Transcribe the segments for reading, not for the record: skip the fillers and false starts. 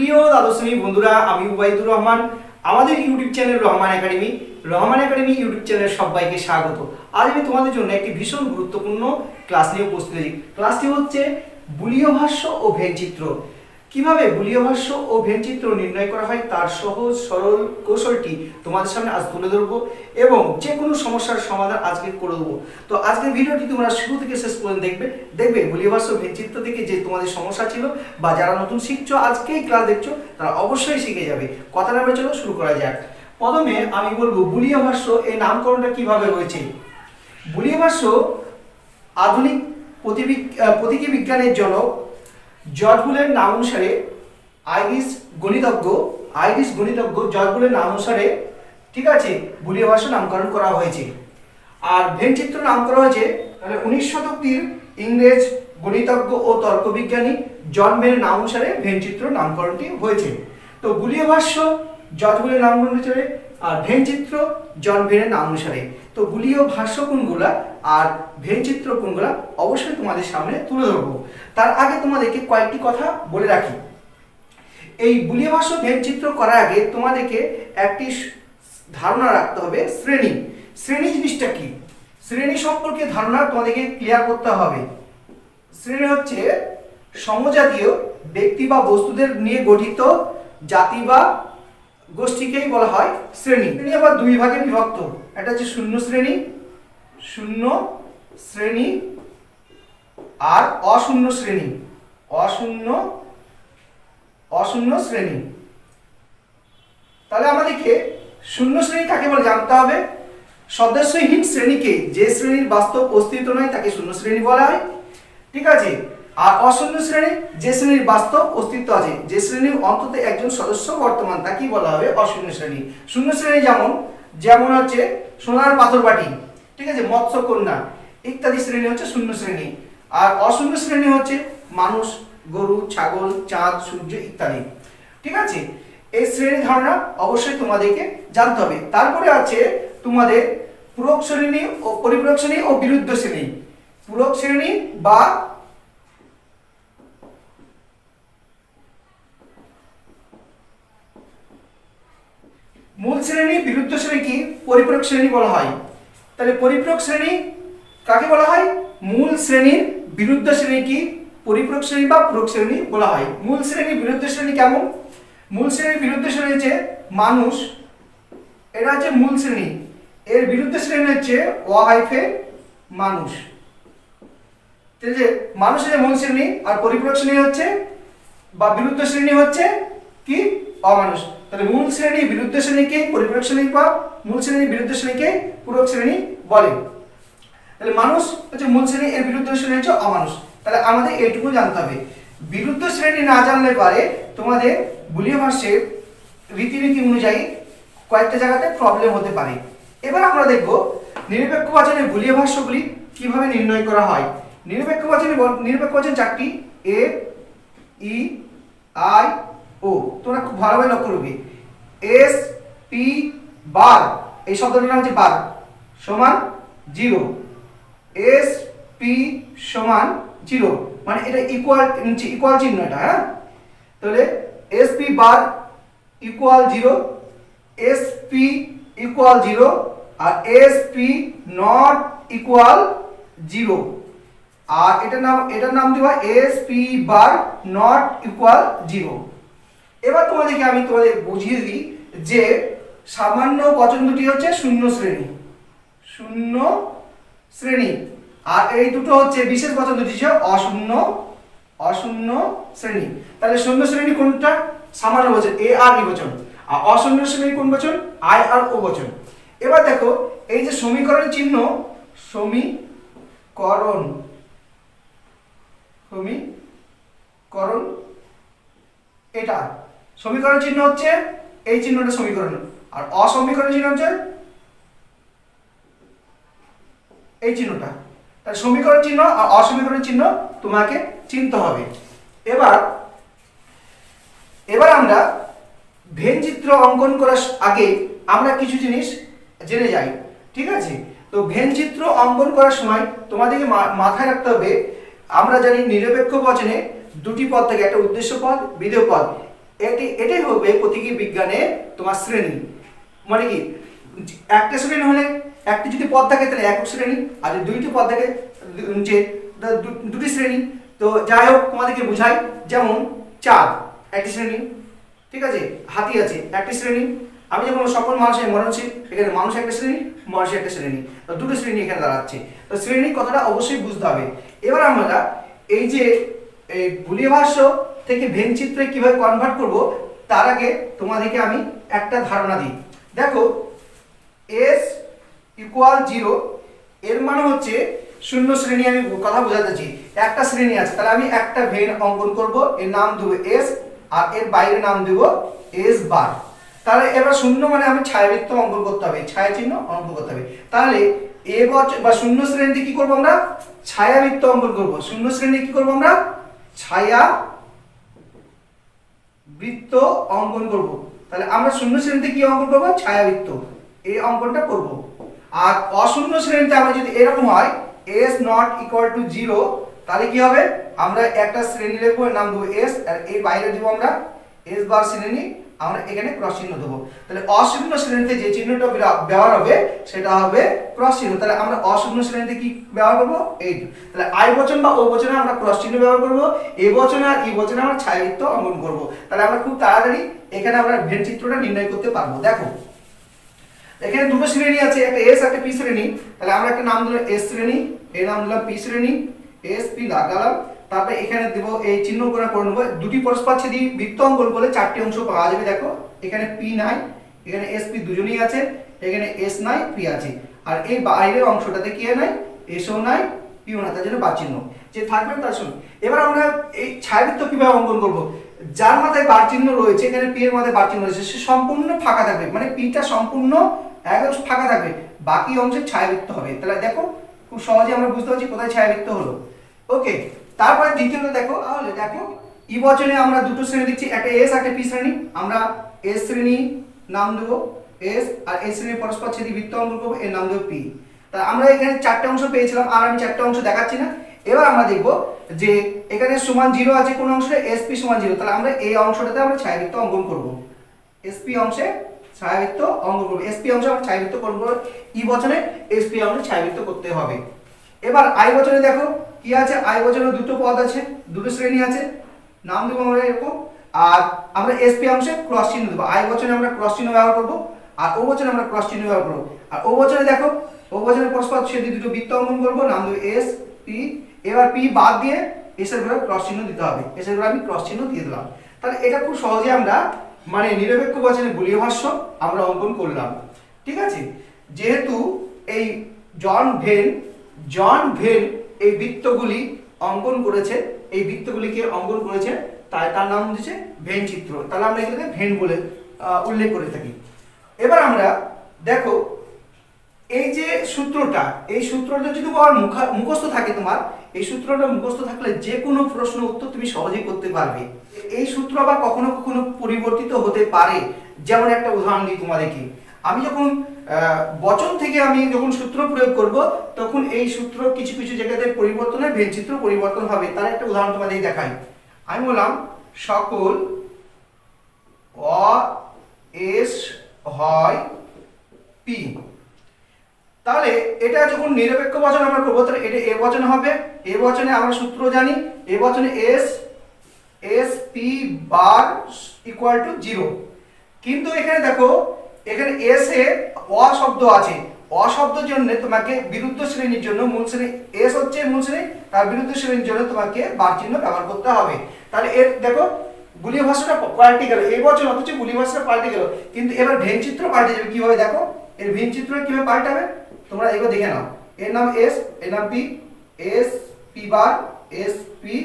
প্রিয় দ্বাদশ শ্রেণীর বন্ধুরা, আমি উবাইদুর রহমান। আমাদের YouTube channel Rahman academy YouTube চ্যানেলে সবাইকে স্বাগত। আজ আমি তোমাদের জন্য একটি ভীষণ গুরুত্বপূর্ণ ক্লাস নিয়ে উপস্থিত হয়েছি। ক্লাসটি হচ্ছে বুলীয় ভাষ্য ও ভেনচিত্র। কিভাবে বুলীয় ভাষ্য ও ভেনচিত্র নির্ণয় করা হয় তার সহজ সরল কৌশলটি তোমাদের সামনে আজ তুলে ধরবো এবং যে কোনো সমস্যার সমাধান আজকে করে দেবো। তো আজকের ভিডিওটি তোমরা শুরু থেকে শেষ পর্যন্ত দেখবে বুলীয় ভাষ্য ও ভেনচিত্র থেকে যে তোমাদের সমস্যা ছিল বা যারা নতুন শিখছো আজকেই ক্লাস দেখছো তারা অবশ্যই শিখে যাবে। কথা না বলে চলো শুরু করা যাক। প্রথমে আমি বলবো বুলীয় ভাষ্য এই নামকরণটা কিভাবে হয়েছে। বুলীয় ভাষ্য আধুনিক প্রতীকী বিজ্ঞানের জনক জর্জ বুলের নাম অনুসারে আইরিশ গণিতজ্ঞ জর্জ বুলের নাম অনুসারে, ঠিক আছে, বুলীয় ভাষ্য নামকরণ করা হয়েছে। আর ভেনচিত্র নাম করা হয়েছে 19 শতাব্দীর ইংরেজ গণিতজ্ঞ ও তর্কবিজ্ঞানী জন ভেনের নাম অনুসারে ভেনচিত্র নামকরণটি হয়েছে। তো বুলীয় ভাষ্য জর্জ বুলের নাম অনুসারে আর ভেনচিত্র জন ভেনের নাম অনুসারে। তো বুলীয় ভাষ্য কোনগুলা আর ভেনচিত্র কোনগুলা অবশ্যই তোমাদের সামনে তুলে ধরবো। তার আগে তোমাদেরকে কয়েকটি কথা বলে রাখি। এই বুলীয় ভাষ্য ভেনচিত্র করার আগে তোমাদেরকে একটি ধারণা রাখতে হবে শ্রেণী জিনিসটা কি, শ্রেণী সম্পর্কে ধারণা তোমাদেরকে ক্লিয়ার করতে হবে। শ্রেণী হচ্ছে সমজাতীয় ব্যক্তি বা বস্তুদের নিয়ে গঠিত জাতি বা গোষ্ঠীকেই বলা হয় শ্রেণী। শ্রেণী আবার দুই ভাগে বিভক্ত, একটা হচ্ছে শূন্য শ্রেণী আর অশূন্য শ্রেণী। তাহলে আমাদেরকে শূন্য শ্রেণী কাকে বলে জানতে হবে। সদস্যহীন শ্রেণীকে, যে শ্রেণীর বাস্তব অস্তিত্ব নয় তাকে শূন্য শ্রেণী বলা হয়, ঠিক আছে। আর অশূন্য শ্রেণী যে শ্রেণীর বাস্তব অস্তিত্ব আছে, যে শ্রেণীর অন্তত একজন সদস্য বর্তমান, তাকেই বলা হবে অশূন্য শ্রেণী। শূন্য শ্রেণী যেমন হচ্ছে সোনার পাথর বাটি, ঠিক আছে, মৎস্যকন্যা ইত্যাদি শ্রেণী হচ্ছে শূন্য শ্রেণী। আর অশূন্য শ্রেণী হচ্ছে মানুষ, গরু, ছাগল, চাঁদ, সূর্য ইত্যাদি, ঠিক আছে। এই শ্রেণী ধারণা অবশ্যই তোমাদেরকে জানতে হবে। তারপরে আছে তোমাদের পূরক শ্রেণী ও পরিপূরক শ্রেণী ও বিরুদ্ধ শ্রেণী। পূরক শ্রেণী বা মূল শ্রেণী, বিরুদ্ধ শ্রেণী কি পরিপূরক শ্রেণী বলা হয়। তাহলে পরিপূরক শ্রেণী কাকে বলা হয়, মূল শ্রেণীর বিরুদ্ধ শ্রেণী কি পরিপূরক শ্রেণী বা পূরক শ্রেণী বলা হয়। মূল শ্রেণী বিরুদ্ধ শ্রেণী কেমন, মূল শ্রেণীর বিরুদ্ধ শ্রেণী হচ্ছে মানুষ, এটা হচ্ছে মূল শ্রেণী। এর বিরুদ্ধ শ্রেণী হচ্ছে মানুষ। যে মানুষের মূল শ্রেণী আর পরিপূরক শ্রেণী হচ্ছে বা বিরুদ্ধ শ্রেণী হচ্ছে কি অমানুষ। তাহলে মূল শ্রেণী বিরুদ্ধ শ্রেণীকে পরিপূরক শ্রেণী বা মূল শ্রেণী বিরুদ্ধ শ্রেণীকে পূরক শ্রেণী বলে। তাহলে মানুষ হচ্ছে মূল শ্রেণী, এর বিরুদ্ধ শ্রেণী হচ্ছে অমানুষ। তাহলে আমাদের এইটুকু জানতে হবে। বিরুদ্ধ শ্রেণী না জানলে পারে তোমাদের বুলীয় ভাষ্যের রীতিনীতি অনুযায়ী কয়েকটা জায়গাতে প্রবলেম হতে পারে। এবার আমরা দেখব নিরপেক্ষ বচনের বুলীয় ভাষ্যগুলি কিভাবে নির্ণয় করা হয়। নিরপেক্ষ বচন চারটি, এ, ই, আই, ও। তোমরা খুব ভালোভাবে লক্ষ্য করবে। এস, পি, বার, এই শব্দটার নাম হচ্ছে বার সমান 0। এস, পি সমান 0 মানে এটা ইকুয়াল চিহ্ন এটা, হ্যাঁ। তাহলে S, P bar equal 0, S, P equal 0 আর এস, পি নট ইকুয়াল 0। আর এটার নাম দেওয়া S, P bar not equal 0। এবার তোমাদেরকে আমি বুঝিয়ে দিই যে সামান্য বচন দুটি হচ্ছে শূন্য শ্রেণী আর এই দুটো হচ্ছে বিশেষ বচন দুটি হচ্ছে অশূন্য শ্রেণী। তাহলে শূন্য শ্রেণী কোনটা, সামান্য বচন এ আর ই বচন। আর অশূন্য শ্রেণী কোন বচন, আই আর ও বচন। এবার দেখো এই যে সমীকরণ চিহ্ন, সমীকরণ এটা সমীকরণ চিহ্ন হচ্ছে এই চিহ্নটা সমীকরণ, আর অসমীকরণ চিহ্ন হচ্ছে এই চিহ্নটা। তাহলে সমীকরণ চিহ্ন আর অসমীকরণ চিহ্ন তোমাকে চিনতে হবে। এবার আমরা ভেনচিত্র অঙ্কন করার আগে আমরা কিছু জিনিস জেনে যাই, ঠিক আছে। তো ভেনচিত্র অঙ্কন করার সময় তোমাদেরকে মাথায় রাখতে হবে, আমরা জানি নিরপেক্ষ বচনে দুটি পদ থাকে, একটা উদ্দেশ্য পদ, বিধেয় পদ। এটাই হবে প্রতীকী বিজ্ঞানে তোমার শ্রেণী। মানে কি, একটা শ্রেণী হলে একটি যদি পদ থাকে তাহলে একক শ্রেণী, আর যদি দুইটি পদ থাকে যে দুটি শ্রেণী। তো যাই হোক তোমাদেরকে বুঝাই, যেমন চাঁদ একটি শ্রেণী, ঠিক আছে, হাতি আছে একটি শ্রেণী। আমি যখন সকল মানুষের মরণশীল, এখানে মানুষ একটা শ্রেণী, মানুষ একটা শ্রেণী, তো দুটো শ্রেণী এখানে দাঁড়াচ্ছে। তো শ্রেণী কথাটা অবশ্যই বুঝতে হবে। এবার আমরা এই যে এই বুলিয় ভাষ্য থেকে ভেন চিত্রে কিভাবে কনভার্ট করব, তার আগে তোমাদেরকে আমি একটা ধারণা দিই। দেখো s ইকুয়াল 0 এর মানে হচ্ছে শূন্য শ্রেণী। আমি কথা বোঝাতেছি, একটা শ্রেণী আছে, তাহলে আমি একটা ভেন অঙ্কন করব, এর নাম দেব s, আর এর বাইরে নাম দেব s বার। তাহলে এবার শূন্য মানে আমি ছায়াবৃত্ত অঙ্কন করতে হবে, ছায়া চিহ্ন অঙ্কন করতে হবে। তাহলে এ বা শূন্য শ্রেণীতে কি করব আমরা, ছায়াবৃত্ত অঙ্কন করব। শূন্য শ্রেণীতে কি করব আমরা, ছায়া বৃত্ত অঙ্কন করব। তাহলে আমরা শূন্য শ্রেণীতে কি অঙ্কন করব, ছায়াবৃত্ত, এই অঙ্কনটা করব। আর অশূন্য শ্রেণীতে আমরা যদি এরকম হয় s নট ইকুয়াল টু 0, তাহলে কি হবে, আমরা একটা শ্রেণী লিখব, নাম দেব s, আর এই বাইরে দেব আমরা s বার শ্রেণী, আমরা এখানে ক্রস চিহ্ন দেব। তাহলে অশূন্য শ্রেণীতে যে চিহ্নটা ব্যবহার হবে সেটা হবে ক্রস চিহ্ন। তাহলে আমরা অশূন্য শ্রেণীতে কি ব্যবহার করব, এই। তাহলে আই বচন বা ও বচনে আমরা ক্রস চিহ্ন ব্যবহার করব, এ বচনে আর ই বচনে আমরা ছায়াবৃত্ত অঙ্কন করব। তাহলে আমরা খুব তাড়াতাড়ি এখানে আমরা ভেন চিত্রটা নির্ণয় করতে পারবো। দেখো এখানে দুটো শ্রেণী আছে, একটা এস একটা পি শ্রেণী। তাহলে আমরা একটা নাম দিলাম এস শ্রেণী, এর নাম দিলাম পি শ্রেণী, এস পি লাগালাম। তারপরে এখানে দেব এই চিহ্ন করে নেব, দুটি পরস্পরচ্ছেদী বৃত্ত অঙ্কন করলে চারটি অংশ পাওয়া যাবে। দেখো এখানে পি নাই, এখানে এস পি দুজনেই আছে, এখানে এস নাই পি আছে, আর এই বাইরের অংশটাতে কি নাই, এসও নাই পিও না, তার জন্য বা চিহ্ন যে থাকবে তার শুনুন। এবার আমরা এই ছায়াবৃত্ত কিভাবে অঙ্কন করব, যার মাথায় বার চিহ্ন রয়েছে, এখানে পি এর মাথায় বার চিহ্ন রয়েছে, সে সম্পূর্ণ ফাঁকা থাকবে, মানে পিটা সম্পূর্ণ একদম ফাঁকা থাকবে, বাকি অংশে ছায়াবৃত্ত হবে। তাহলে দেখো খুব সহজে আমরা বুঝতে পারছি কোথায় ছায়াবৃত্ত হলো। ওকে, তারপরে দ্বিতীয়ত দেখো, তাহলে দেখো ই বচনে আমরা দুটো শ্রেণী দিচ্ছি, একটা এস একটা পি শ্রেণী। আমরা এস শ্রেণী নাম দেবো এস, আর এই শ্রেণীর পরস্পরচ্ছেদী বৃত্ত অঙ্কন করবো, এর নাম দেবো পি। তা আমরা এখানে চারটে অংশ পেয়েছিলাম, আর আমি চারটে অংশ দেখাচ্ছি না। এবার আমরা দেখব যে এখানে সমান 0 আছে কোন অংশে, এসপি সমান 0, তাহলে আমরা এই অংশটাতে আমরা ছায়াবৃত্ত অঙ্কন করব, এসপি অংশে ছায়াবৃত্ত অঙ্কন করব, এসপি অংশে আমরা ছায়াবৃত্ত করব, ই বচনে এসপি অংশে ছায়াবৃত্ত করতে হবে। এবার আই বচনে দেখো কি আছে, আই বচনে দুটো পদ আছে, দুটো শ্রেণী আছে, নাম দেবো আমরা এরকম, আর আমরা এসপি অংশে ক্রস চিহ্ন দেবো। আই বচনে আমরা ক্রস চিহ্ন ব্যবহার করব, আর ও বচনে আমরা ক্রস চিহ্ন ব্যবহার করব। আর ও বচনে দেখো, ও বচনে পরস্পরচ্ছেদী দুটো বৃত্ত অঙ্কন করব, নাম দেবো এস পি। এবার পি বাদ দিয়ে এস এর ঘরে ক্রস চিহ্ন দিতে হবে, এস এর ঘরে আমি ক্রস চিহ্ন দিয়ে দিলাম। তাহলে এটা খুব সহজে আমরা মানে নিরপেক্ষ বচনে বুলিয় ভাষ্য আমরা অঙ্কন করলাম। ঠিক আছে, যেহেতু এই জন ভেন এই বৃত্তগুলি অঙ্কন করেছে, এই বৃত্তগুলিকে অঙ্কন করেছে, তাই তার নাম দিয়েছে ভেন চিত্র। তাহলে আমরা এখানে ভেন বলে উল্লেখ করে থাকি। এবার আমরা দেখো এই যে সূত্রটা, এই সূত্রটা যদি তোমার মুখস্থ থাকে, তোমার এই সূত্রটা মুখস্থ থাকলে যে কোনো প্রশ্ন উত্তর তুমি সহজেই করতে পারবে। এই সূত্র আবার কখনো কখনো পরিবর্তিত হতে পারে। যেমন একটা উদাহরণ দিই তোমাদেরকে, আমি যখন বচন থেকে আমি যখন সূত্র প্রয়োগ করব, তখন এই সূত্র কিছু কিছু জায়গাতে পরিবর্তন হয়, ভেন চিত্র পরিবর্তন হবে। তার একটা উদাহরণ তোমাদের দেখাই। আমি বললাম সকল অ এস হয় পি। তাহলে এটা যখন নিরপেক্ষ বচন আমরা করবো, তাহলে এটা এ বচন হবে, এ বচনে আমরা সূত্র জানি, এ বচনে S P bar equal to 0। কিন্তু এখানে দেখো, এখানে এস এ অ শব্দ আছে, অ শব্দের জন্য তোমাকে বিরুদ্ধ শ্রেণীর জন্য মূল শ্রেণী এস হচ্ছে মূল শ্রেণী, তার বিরুদ্ধ শ্রেণীর জন্য তোমাকে বার চিহ্ন ব্যবহার করতে হবে। তাহলে এর দেখো বুলিয় ভাষাটা পাল্টে গেল, এই বচন অথচ বুলিয় ভাষাটা পাল্টে গেল, কিন্তু এবার ভেন চিত্র পাল্টে যাবে। কিভাবে দেখো, এর ভেন চিত্র কিভাবে পাল্টাবে তোমরা এগুলো দেখে নাও। এর নাম এস, এর নাম P, S P bar, S P,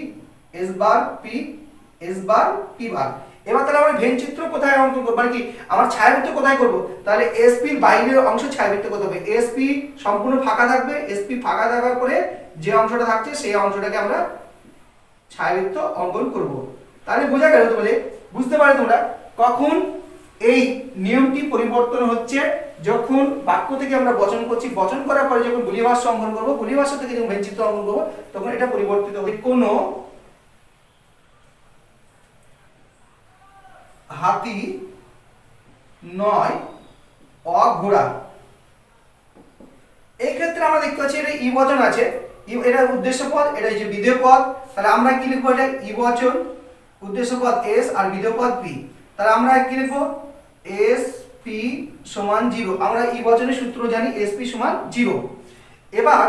S bar P, S bar P বার। এবার তাহলে আমরা ভেন চিত্র কোথায় অঙ্কন করব, মানে কি আমার ছায়াবৃত্ত কোথায় করব, তাহলে এসপি এর বাইরের অংশ ছায়াবৃত্ত করতে হবে। এসপি সম্পূর্ণ ফাঁকা থাকবে, এসপি ফাঁকা থাকার পরে যে অংশটা থাকছে সেই অংশটাকে আমরা ছায়াবৃত্ত অঙ্কন করব। তাহলে বোঝা গেল, তো বলে বুঝতে পারো তোমরা কখন এই নিয়মটি পরিবর্তন হচ্ছে, যখন বাক্য থেকে আমরা বচন করছি, বচন করার পরে যখন বুলিয় ভাষ্য অঙ্কন করব, বুলিয় ভাষ্য থেকে যখন ভেন চিত্র অঙ্কন করব, তখন এটা পরিবর্তিত হবে। কোনো হাতি নয় অঘোড়া। এই ক্ষেত্রে আমরা দেখতে পাচ্ছি এটা ই বচন আছে, এটা উদ্দেশ্য পদ, এটা হচ্ছে বিধেয় পদ। তাহলে আমরা কি লিখবো, এটা ই বচন, উদ্দেশ্য পদ এস আর বিধেয় পদ পি। তাহলে আমরা কি লিখবো, এস পি সমান 0। আমরা ই বচনের সূত্র জানি, এস পি সমান 0। এবার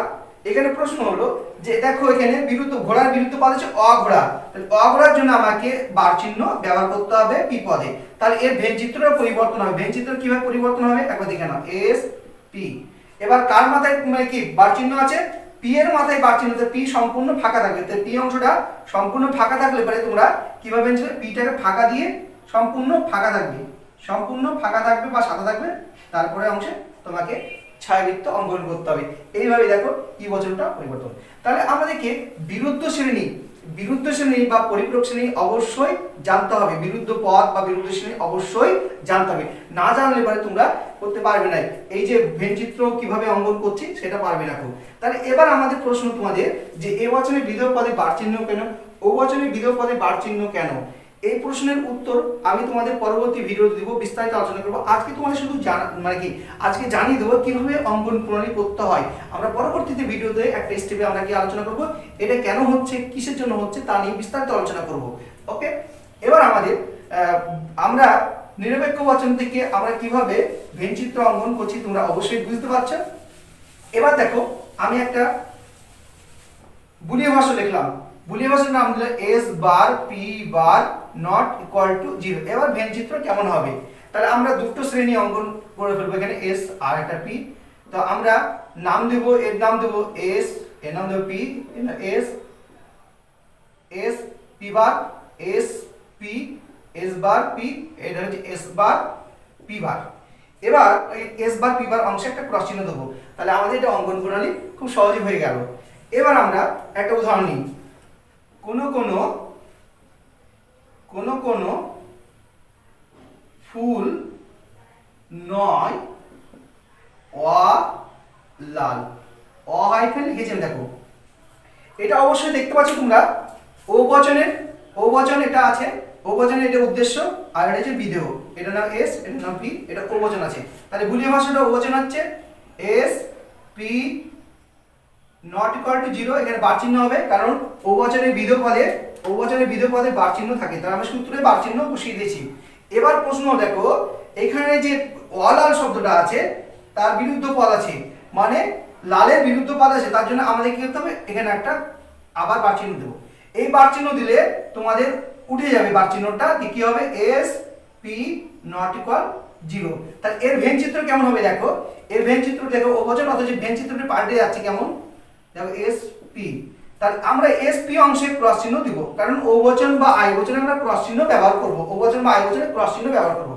এখানে প্রশ্ন হলো যে দেখো এখানে বিরুদ্ধ, ঘোড়ার বিরুদ্ধ পদ হচ্ছে অঘোড়া। তাহলে অঘোড়ার জন্য আমাকে বার চিহ্ন ব্যবহার করতে হবে পি পদে। তাহলে এর ভেন চিত্রটা পরিবর্তন হবে। ভেন চিত্র কিভাবে পরিবর্তন হবে একবার দেখে নাও, এস পি। এবার কার মাথায় মানে কি বার চিহ্ন আছে, পি এর মাথায় বার চিহ্ন, পি সম্পূর্ণ ফাঁকা থাকবে। তাহলে পি অংশটা সম্পূর্ণ ফাঁকা থাকলে পরে তোমরা কিভাবে নিবে, পিটাকে ফাঁকা দিয়ে সম্পূর্ণ ফাঁকা থাকবে, সম্পূর্ণ ফাঁকা থাকবে বা সাদা থাকবে, তারপরে অংশে তোমাকে ছায়াবৃত্ত অঙ্কন করতে হবে। এইভাবে দেখো ই বচনটা পরিবর্তন। তাহলে আমাদেরকে বিরুদ্ধ শ্রেণী বা পরিপূরক শ্রেণী অবশ্যই জানতে হবে, বিরুদ্ধ পদ বা বিরুদ্ধ শ্রেণী অবশ্যই জানতে হবে। না জানলে পরে তোমরা করতে পারবে না, এই যে ভেন চিত্র কিভাবে অঙ্কন করছি সেটা পারবে না। তাহলে এবার আমাদের প্রশ্ন তোমাদের যে এ বচনে বিধেয় পদে বার চিহ্ন কেন, ও বচনে বিধেয় পদে বার চিহ্ন কেন, এই প্রশ্নের উত্তর আমি তোমাদের পরবর্তী ভিডিওতে দিব, বিস্তারিত আলোচনা করব। আজকে তোমাদের শুধু মানে কি আজকে জানিয়ে দেবো কিভাবে অঙ্কন প্রণালী করতে হয়। আমরা পরবর্তীতে ভিডিওতে একটা স্টেপে আমরা কি আলোচনা করব, এটা কেন হচ্ছে, কিসের জন্য হচ্ছে তা নিয়ে বিস্তারিত আলোচনা করব। ওকে, এবার আমরা নিরপেক্ষ বচন থেকে আমরা কিভাবে ভেন চিত্র অঙ্কন করছি তোমরা অবশ্যই বুঝতে পারছো। এবার দেখো আমি একটা বুলিয়ান ভাষ্য লিখলাম, বুলিয়ান ভাষ্যের নাম দিলে S bar P bar not equal to 0। এবার ভেন চিত্র কেমন হবে, তাহলে আমরা দুটো শ্রেণী অঙ্কন করে ফেলবো, এখানে এস আর একটা পি। তো আমরা নাম দেব, এর নাম দেব এস, এর নাম দেব P, S S P bar, S P, S bar P, এটা হচ্ছে এস বার পি বার। এবার এই এস বার পি বার অংশে একটা ক্রস চিহ্ন দেবো, তাহলে আমাদের এটা অঙ্কন প্রণালী খুব সহজে হয়ে গেল। এবার আমরা একটা উদাহরণ নিই, কোন কোন ফুল নয় লাল, হাইফেন লিখেছেন। দেখো এটা অবশ্যই দেখতে পাচ্ছ তোমরা, ও বচন এটা আছে, ও বচনে এটা উদ্দেশ্য আর এটা হচ্ছে বিধেয়, এটা নাম এস, এটা নাম পি, এটা ও বচন আছে। তাহলে বুলিয়ান ভাষাটা ও বচন হচ্ছে S P not equal to 0। এখানে বার চিহ্ন হবে কারণ ও বচনের বিধেয় পদে বার চিহ্ন থাকে, তাহলে আমরা সূত্রে বার চিহ্ন বসিয়ে দিয়েছি। এবার প্রশ্ন দেখো এখানে যে অলাল শব্দটা আছে তার বিরুদ্ধ পদ আছে, মানে লালের বিরুদ্ধ পদ আছে, তার জন্য আমাদের কি করতে হবে, এখানে একটা আবার বার চিহ্ন দেবো। এই বার চিহ্ন দিলে তোমাদের উঠে যাবে বার চিহ্নটা, কি হবে এস পি নট ইকুয়াল 0। তাহলে এর ভেন চিত্র কেমন হবে দেখো, এর ভেন চিত্র দেখো ও বচন অথচ ভেন চিত্রটি পাল্টে যাচ্ছে কেমন, দেখো এস পি। তাহলে আমরা এস পি অংশে ক্রস চিহ্ন দিব, কারণ ও বচন বা আই বচনে আমরা ক্রস চিহ্ন ব্যবহার করব, ও বচন বা আই বচনে ক্রস চিহ্ন ব্যবহার করব।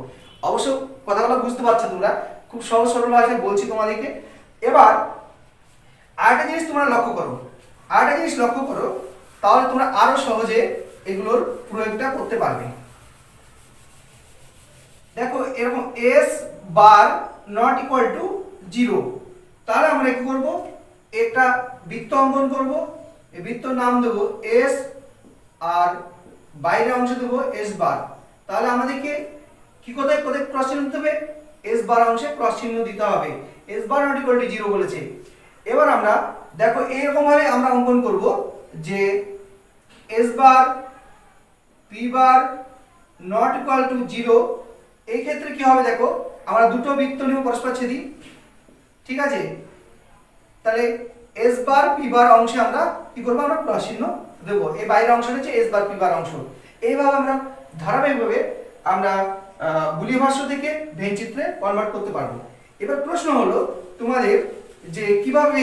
অবশ্য কথাগুলো বুঝতে পারছো তোমরা, খুব সহজ সরল ভাষায় বলছি তোমাদেরকে। এবার আরেকটা জিনিস তোমরা লক্ষ্য করো, তাহলে তোমরা আরো সহজে এগুলোর প্রয়োগটা করতে পারবে। দেখো এরকম S bar not equal to 0, তাহলে আমরা কি করব, একটা বৃত্ত অঙ্কন করব, এই বৃত্তর নাম দেব এস আর বাইরের অংশ দেব এস বার। তাহলে আমাদেরকে কি কোথায় ক্রস চিহ্ন দিতে হবে, এস বার অংশে ক্রস চিহ্ন দিতে হবে, S bar not equal to 0 বলেছে। এবার আমরা দেখো এরকম ভাবে আমরা অঙ্কন করব যে S bar P bar not equal to 0। এই ক্ষেত্রে কি হবে দেখো, আমরা দুটো বৃত্ত নিব পরস্পর ছেদি, ঠিক আছে। তাহলে এস বার পি বার অংশে আমরা কি করব, আমরা ক্রস চিহ্ন দেব, এই বাইরের অংশটা হচ্ছে এস বার পি বার অংশ। এইভাবে আমরা ধারাবাহিকভাবে আমরা বুলিয়ান ভাষ্য থেকে ভেন চিত্রে কনভার্ট করতে পারবো। এবার প্রশ্ন হলো তোমাদের যে কিভাবে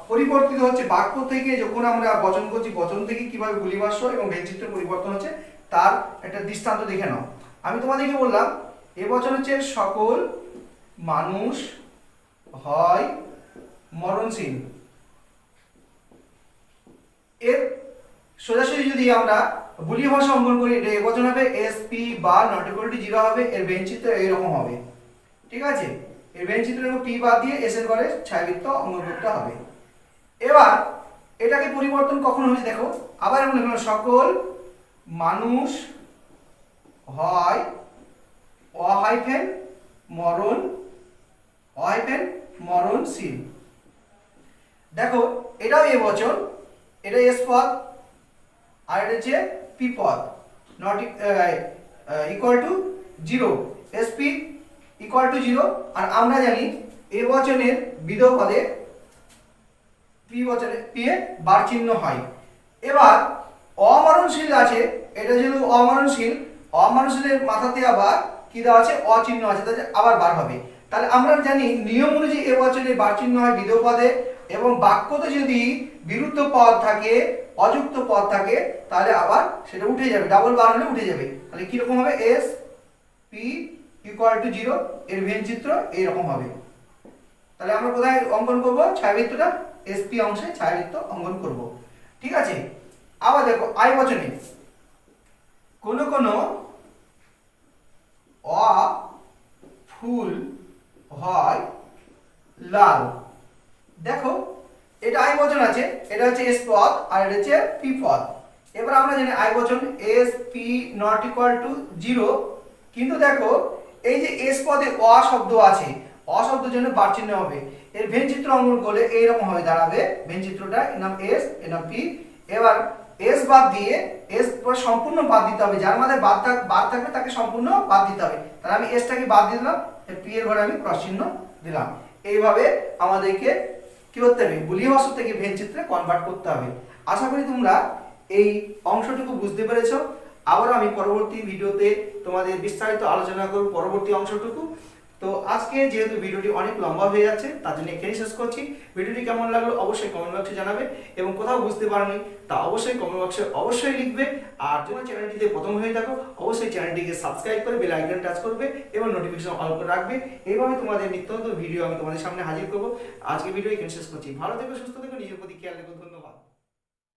পরিবর্তিত হচ্ছে বাক্য থেকে যখন আমরা বচন করছি, বচন থেকে কিভাবে বুলিয়ান ভাষ্য এবং ভেন চিত্র পরিবর্তন হচ্ছে তার একটা দৃষ্টান্ত দেখে নাও। আমি তোমাদেরকে বললাম এ বচন হচ্ছে সকল মানুষ হয় মরণশীল। এর সোজাসুজি যদি আমরা বুলিয়ান ভাষা অঙ্কন করি, এটা বচন হবে এস পি বা নট ইকুয়াল টু 0 হবে, এর ভেন চিত্র এরকম হবে, ঠিক আছে। এর ভেন চিত্র পি বাদ দিয়ে এস এর ঘরে ছায়াবৃত্ত অঙ্কন করতে হবে। এবার এটাকে পরিবর্তন কখন হয়েছে দেখো, আবার এমন লিখলাম সকল মানুষ হয় অ হাইফেন মরণশীল। দেখো এটাও এ বচন, এটা এস পদ আর এটা হচ্ছে পি পদ, not equal to 0, SP equal to 0। আর আমরা জানি এ বচনের বিধেয় পদে পি বচনে পি এ বার চিহ্ন হয়। এবার অমরণশীল আছে, এটা যেহেতু অমরণশীলের মাথাতে আবার কি দেওয়া আছে, অ চিহ্ন আছে, তাহলে আবার বার হবে। তাহলে আমরা জানি নিয়ম অনুযায়ী এ বচনে বার চিহ্ন হয় বিধেয় পদে, এবং বাক্যতে যদি বিরুদ্ধ পদ থাকে, অযুক্ত পদ থাকে, তাহলে আবার সেটা উঠে যাবে, ডাবল বার হলে উঠে যাবে। তাহলে কি রকম হবে, এস পি ইকুয়াল টু 0, এর ভেন চিত্র এইরকম হবে। তাহলে আমরা কোথায় অঙ্কন করব, ছায়াবৃত্তটা এসপি অংশে ছায়াবৃত্ত অঙ্কন করব। ঠিক আছে, আবার দেখো আই বচনে কোন কোন অ ফুল হয় লাল। দেখো এটা আই বচন আছে, এটা হচ্ছে এস পদ আর এটা হচ্ছে পি পদ। এবার আমরা জানি আই বচন S P not equal to 0, কিন্তু দেখো এই যে এস পদে অ শব্দ আছে, অ শব্দের জন্য বার চিহ্ন হবে। এর ভেন চিত্র অঙ্কন করলে এইরকম হবে দাঁড়াবে ভেন চিত্রটা, এর নাম এস এর নাম পি। এবার এস বাদ দিয়ে এস সম্পূর্ণ বাদ দিতে হবে, যার মধ্যে বাদ থাকবে তাকে সম্পূর্ণ বাদ দিতে হবে। তাহলে আমি এসটাকে বাদ দিয়ে দিলাম, পি এর ঘরে আমি ক্রস চিহ্ন দিলাম। এইভাবে আমাদেরকে কি করতে হবে, বুলিয় ভাষা থেকে ভেন চিত্রে কনভার্ট করতে হবে। আশা করি তোমরা এই অংশটুকু বুঝতে পেরেছো। আবার আমি পরবর্তী ভিডিওতে তোমাদের বিস্তারিত আলোচনা করব পরবর্তী অংশটুকু। তো আজকে যেহেতু ভিডিওটি অনেক লম্বা হয়ে যাচ্ছে, তার জন্য এখানেই শেষ করছি। ভিডিওটি কেমন লাগলো অবশ্যই কমেন্ট বক্সে জানাবে, এবং কোথাও বুঝতে পারোনি তা অবশ্যই কমেন্ট বক্সে অবশ্যই লিখবে। আর তোমার চ্যানেলটিতে প্রথম হয়ে থাকো অবশ্যই চ্যানেলটিকে সাবস্ক্রাইব করে বেল আইকন টাচ করবে এবং নোটিফিকেশন অন করে রাখবে। এইভাবে তোমাদের নিত্য নতুন ভিডিও আমি তোমাদের সামনে হাজির করব। আজকে ভিডিও এখানে শেষ করছি। ভালো থেকো, সুস্থ থেকো, নিজের প্রতি খেয়াল রেখো। ধন্যবাদ।